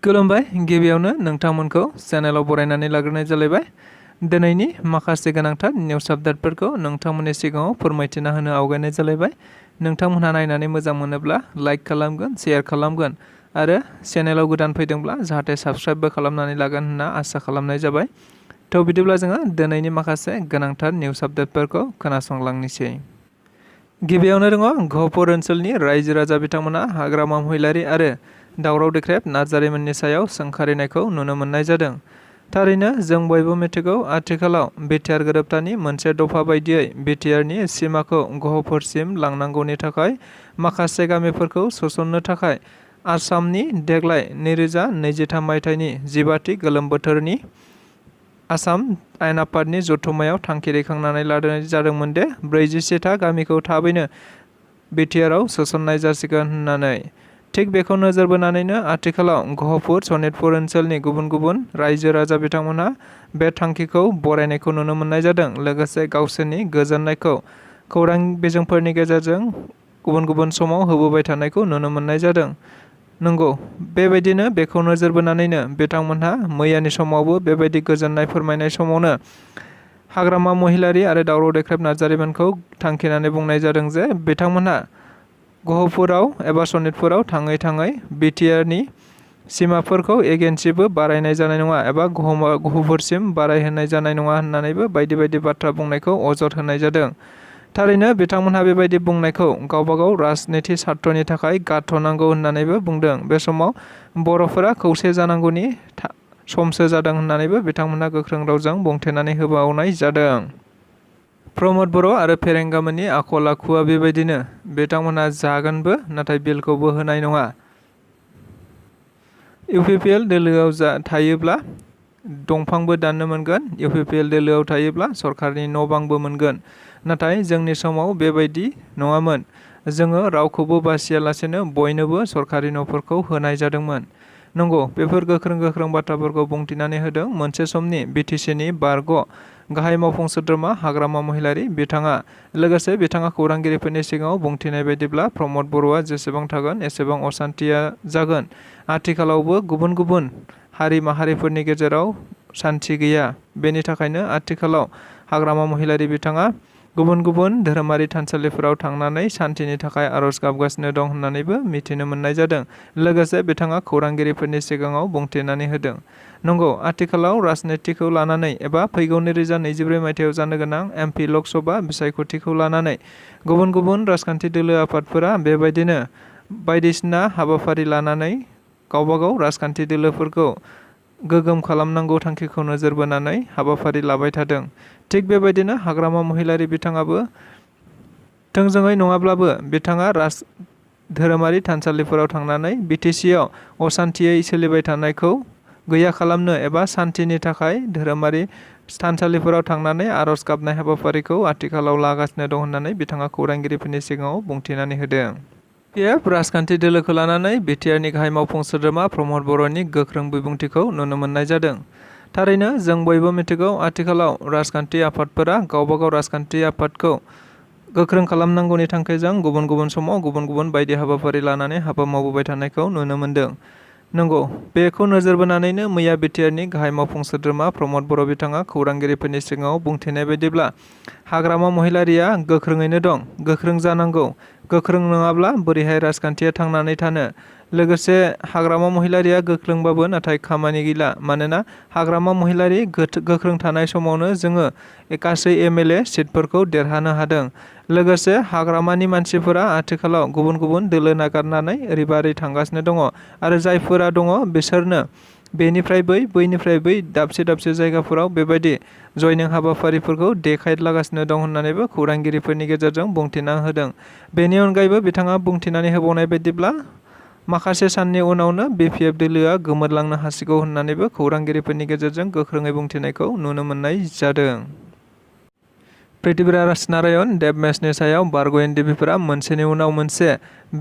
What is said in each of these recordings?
खुलुमबाय गिबियावनो नोंथांमोनखौ चेनेलाव बरायनानै लाग्रोनाय जालायबाय। दिनैनि माखासे गोनांथार निउस आपडेटफोरखौ नोंथांमोननि सिगाङाव फोरमायथिना होनो आवगायनाय जालायबाय। नोंथांमोनहा नायनानै मोजां मोनोब्ला लाइक खालामगोन, शेयार खालामगोन आरो चेनेलाव गोदान फैदोंब्ला जाहाथे साबस्क्राइबबो खालामनानै लागोन होनना आसा खालामनाय जाबाय। थ' बिदिब्ला जोङो दिनैनि माखासे गोनांथार निउस आपडेटफोरखौ खोनासंलांनोसै। गिबियावनो दङ घपुर ओनसोलनि रायजो राजा बिथांमोना हाग्रामा महिलारि आरो दावराव देख्रेब नार्जारिमोननि सायाव सोंखारिनायखौ नुनो मोननाय जादों। थारैनो जों बयबो मिथिगौ आथिखालाव बिटिआर गोरोबथानि मोनसे दफा बायदियै बिटिआरनि सिमाखौ घपुरसिम लांनांगौनि थाखाय माखासे गामिफोरखौ सोसननो थाखाय आसामनि देग्लाय 2023 मायथाइनि 15थि गोलोम बोथोरनि आसाम आयेन आफादनि जथुम्मायाव थांखि दैखांनानै लानाय जादोंमोन दि 41था गामिखौ थाबैनो बिटिआरआव सोसननाय जासिगोन होननानै। थिग बेखौ नोजोर बोनानैनो आथिखालाव घपुर सनितपुर ओनसोलनि गुबुन गुबुन रायजो राजा बिथांमोनहा बे थांखिखौ बरायनायखौ नुनो मोननाय जादों। लोगोसे गावसोरनि गोजोननायखौ खौरां बिजोंफोरनि गेजेरजों गुबुन गुबुन समाव होबोबाय थानायखौ नुनो मोननाय जादों। नंगौ, बेबायदिनो बेखौ नोजोर बोनानैनो बिथांमोनहा मैयानि समावबो बेबायदि गोजोननाय फोरमायनाय समावनो हाग्रामा महिलारि आरो दावराव देख्रेब नार्जारिमोनखौ थांखिनानै बुंनाय जादों जे बिथांमोनहा घपुराव एबा सनितपुराव थाङै थाङै बिटिआरनि सिमाफोरखौ एगेन्सिबो बारायनाय जानाय नङा एबा घपुरसिम बारायहोनाय जानाय नङा होननानैबो बायदि बायदि बाथ्रा बुंनायखौ अजद होनाय जादों। थारैनो बिथांमोनहा बेबायदि बुंनायखौ गावबागाव राजनिति स्वार्थनि थाखाय गारथ'नांगौ होननानैबो बुंदों। बे समाव बर'फोरा खौसे जानांगौनि समसो जादों होननानैबो बिथांमोनहा गोख्रों रावजों बुंथेनानै होबावनाय जादों। प्रमद बर' आरो फेरेंगामोननि आखल आखुआ बेबायदिनो बिथांमोनहा जागोनबो नाथाय बिलखौबो होनाय नङा। इउपिपिएल दोलोआव थायोब्ला दंफांबो दाननो मोनगोन, इउपिपिएल दोलोआव थायोब्ला सरकारनि न' बांबो मोनगोन। नाथाय जोंनि समाव बेबायदि नङामोन। जोङो रावखौबो बासियालासेनो बयनोबो सरकारि न'फोरखौ होनाय जादोंमोन। नंगौ, बेफोर गोख्रों बाथ्राफोरखौ बुंथिनानै होदों मोनसे समनि बिटिसिनि बारग' गाहाय मावफुं सोद्रोमा हाग्रामा महिलारि बिथाङा। लोगोसे बिथाङा खौरांगिरिफोरनि सिगाङाव बुंथिनाय बायदिब्ला प्रमद बर'आ जेसेबां थागोन एसेबां असान्थिया जागोन। आथिखालावबो गुबुन गुबुन हारि माहारिफोरनि गेजेराव सान्थि गैया। बेनि थाखायनो आथिखालाव हाग्रामा महिलारि बिथाङा गुबुन गुबुन धोरोमारि थानसालिफोराव थांनानै सान्थिनि थाखाय आर'ज गाबगासिनो दं होननानैबो मिथिनो मोननाय जादों। लोगोसे बिथाङा खौरांगिरिफोरनि सिगाङाव बुंथिनानै होदों। नंगौ, आथिखालाव राजनितिखौ लानानै एबा फैगौ 2024 मायथाइयाव जानो गोनां एमपि लक सभा बिसायख'थिखौ लानानै गुबुन गुबुन राजखान्थि दोलो आफादफोरा बेबायदिनो बायदिसिना हाबाफारि लानानै गावबागाव राजखान्थि दोलोफोरखौ गोगोम खालामनांगौ थांखिखौ नोजोर बोनानै हाबाफारि लाबाय थादों। थिग बेबायदिनो हाग्रामा महिलारि बिथाङाबो थोंजोङै नङाब्लाबो बिथाङा धोरोमारि थानसालिफोराव थांनानै बिटिसिआव असान्थियै सोलिबाय थानायखौ गैया खालामनो एबा सान्थिनि थाखाय धोरोमारि थानसालिफोराव थांनानै आर'ज गाबनाय हाबाफारिखौ आथिखालाव लागासिनो दं होननानै बिथाङा खौरांगिरिफोरनि सिगाङाव बुंथिनानै होदों। राजखान्थि दोलोखौ लानानै बिटिआरनि गाहाय मावफुं सोद्रोमा प्रमद बर'नि गोख्रों बिबुंथिखौ नुनो मोननाय जादों। थारैनो जों बयबो मिथिगौ आथिखालाव राजखान्थि आफादफोरा गावबागाव राजखान्थि आफादखौ गोख्रों खालामनांगौनि थांखिजों गुबुन गुबुन समाव गुबुन गुबुन बायदि हाबाफारि लानानै हाबा मावबोबाय थानायखौ नुनो मोनदों। नंगौ, बेखौ नोजोर बोनानैनो मैया बिटिआरनि गाहाय मावफुं सोद्रोमा प्रमद बर' बिथाङा खौरांगिरिफोरनि सिगाङाव बुंथिनाय बायदिब्ला हाग्रामा महिलारिया गोख्रोङैनो दं, गोख्रों जानांगौ। गोख्रों नङाब्ला बोरैहाय राजखान्थिया थांनानै थानो। लोगोसे हाग्रामा महिलारिया गोख्रोंबाबो नाथाय खामानि गैला। मानोना हाग्रामा महिलारि गोख्रों थानाय समावनो जोङो गासै एमएलए सिटफोरखौ देरहानो हादों। लोगोसे हाग्रामानि मानसिफोरा आथिखालाव गुबुन गुबुन दोलो नागारनानै ओरैबा ओरै थांगासिनो दङ आरो जायफोरा दङ बिसोरनो बेनिफ्राय बैनिफ्राय बै दाबसे दाबसे जायगाफोराव बेबायदि जयनिं हाबाफारिफोरखौ देखायलागासिनो दं होननानैबो खौरांगिरिफोरनि गेजेरजों बुंथिना होदों। बेनि अनगायैबो बिथाङा बुंथिनानै होबावनाय बायदिब्ला माखासे साननि उनावनो बिपिएफ दोलोआ गोमोरलांनो हासिगौ होननानैबो खौरांगिरिफोरनि गेजेरजों गोख्रोङै बुंथिनायखौ नुनो मोननाय जादों। पृथ्वीराज नारायण देब मेचनि सायाव बारग' एनडिपिफोरा मोनसेनि उनाव मोनसे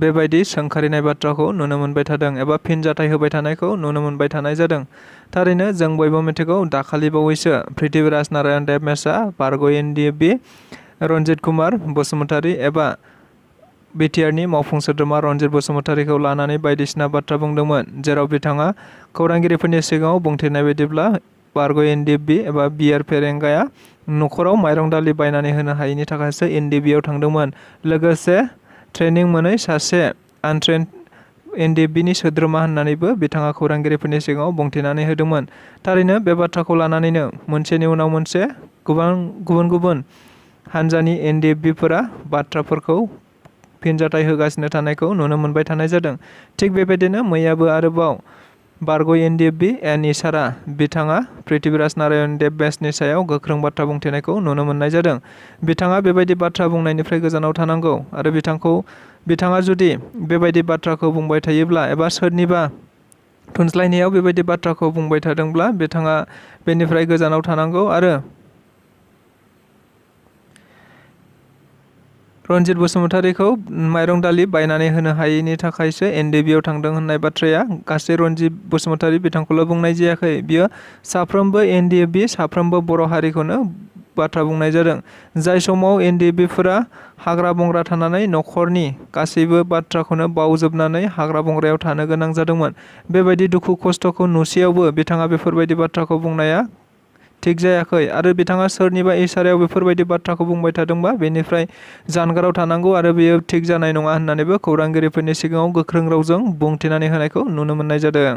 बेबायदि सोंखारिनाय बाथ्राखौ नुनो मोनबाय थादों एबा फिनजाथाय होबाय थानायखौ नुनो मोनबाय थानाय जादों। थारैनो जों बयबो मिथिगौ दाखालि बावैसो पृथ्वीराज नारायण देब मेचआ बारग' एनडिपि रन्जित कुमार बसुमतारी एबा बिटिआरनि मावफुं सोद्रोमा रनजित बसुमतारीखौ लानानै बायदिसिना बाथ्रा बुंदोंमोन, जेराव बिथाङा खौरांगिरिफोरनि सिगाङाव बुंथिनाय बायदिब्ला बारग' एनडिएफबि एबा बिआर फेरेंगाया न'खराव माइरं दालि बायनानै होनो हायैनि थाखायसो एनडिएफबिआव थांदोंमोन। लोगोसे ट्रेनिं मोनै सासे आनट्रेन्ड एनडिएफबिनि सोद्रोमा होननानैबो बिथाङा खौरांगिरिफोरनि सिगाङाव बुंथिनानै होदोंमोन। थारैनो बे बाथ्राखौ लानानैनो मोनसेनि उनाव मोनसे गुबुन गुबुन हान्जानि एनडिएफबिफोरा बाथ्राफोरखौ फिनजाथाय होगासिनो थानायखौ नुनो मोनबाय थानाय जादों। थिग बेबायदिनो मैयाबो आरोबाव बारग' एनडिएफबि एन इसारा बिथाङा पृथ्वीराज नारायण देब बैसनि सायाव गोख्रों बाथ्रा बुंथिनायखौ नुनो मोननाय जादों। बिथाङा बेबायदि बाथ्रा बुंनायनिफ्राय गोजानाव थानांगौ आरो बिथाङा जुदि बेबायदि बाथ्राखौ बुंबाय थायोब्ला एबा सोरनिबा थुनज्लायनायाव बेबायदि बाथ्राखौ बुंबाय थादोंब्ला बिथाङा बेनिफ्राय गोजानाव थानांगौ आरो रनजित बसुमतारीखौ माइरं दालि बायनानै होनो हायैनि थाखायसो एनडिएफबिआव थांदों होननाय बाथ्राया गासै रनजित बसुमतारी बिथांखौल' बुंनाय जायाखै। बियो साफ्रोमबो एनडिएफबि साफ्रोमबो बर' हारिखौनो बाथ्रा बुंनाय जादों। जाय समाव एनडिएफबिफोरा हाग्रा बंग्रा थानानै न'खरनि गासैबो बाथ्राखौनो बावजोबनानै हाग्रा बंग्रायाव थानो गोनां जादोंमोन, बेबायदि दुखु खस्थ'खौ नुसेयावबो बिथाङा बेफोरबायदि बाथ्राखौ बुंनाया थिग जायाखै आरो बिथाङा सोरनिबा इसारायाव बेफोरबायदि बाथ्राखौ बुंबाय थादोंबा बेनिफ्राय जानगाराव थानांगौ आरो बेयो थिग जानाय नङा होननानैबो खौरांगिरिफोरनि सिगाङाव गोख्रों रावजों बुंथिनानै होनायखौ नुनो मोननाय जादों।